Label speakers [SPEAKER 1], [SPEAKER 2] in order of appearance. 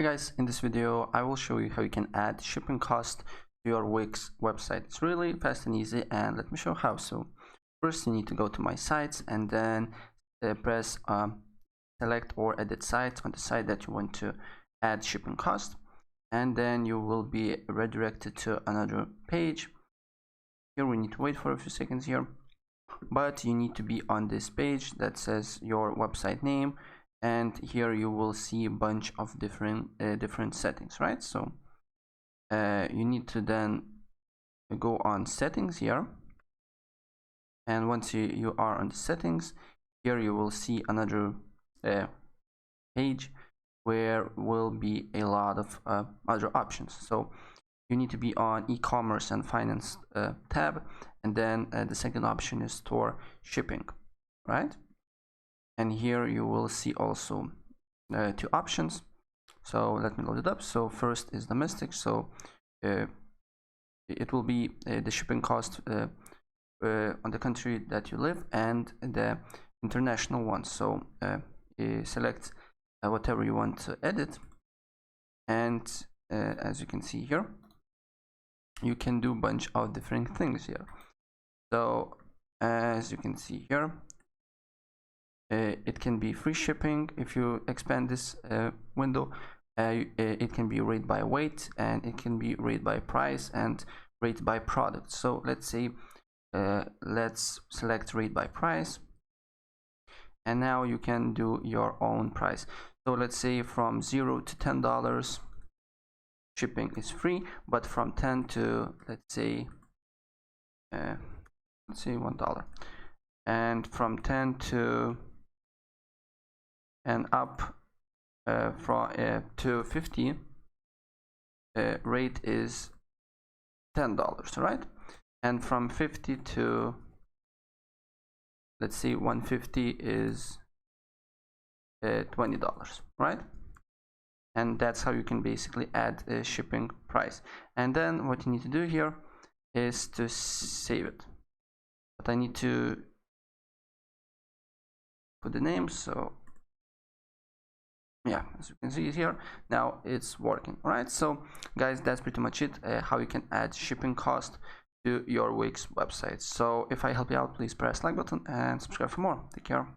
[SPEAKER 1] Hey guys, in this video I will show you how you can add shipping cost to your Wix website. It's really fast and easy, and let me show how. So first you need to go to my sites and then press select or edit sites on the site that you want to add shipping cost, and then you will be redirected to another page. Here we need to wait for a few seconds here, but you need to be on this page that says your website name, and here you will see a bunch of different settings, right? So you need to then go on settings here, and once you are on the settings, here you will see another page where will be a lot of other options. So you need to be on e-commerce and finance tab, and then the second option is store shipping, right? And here you will see also two options. So let me load it up. So first is domestic. So it will be the shipping cost on the country that you live, and the international one. So select whatever you want to edit, and as you can see here, you can do a bunch of different things here. So as you can see here, it can be free shipping. If you expand this window, it can be rate by weight, and it can be rate by price, and rate by product. So let's say let's select rate by price, and now you can do your own price. So let's say from $0 to $10 shipping is free, but from 10 to let's say $1, and from 10 to and up to 50 rate is $10, right? And from 50 to let's say 150 is $20, right? And that's how you can basically add a shipping price. And then what you need to do here is to save it, but I need to put the name. So yeah, as you can see here, now it's working. All right, so guys, that's pretty much it, how you can add shipping cost to your Wix website. So if I help you out, please press like button and subscribe for more. Take care.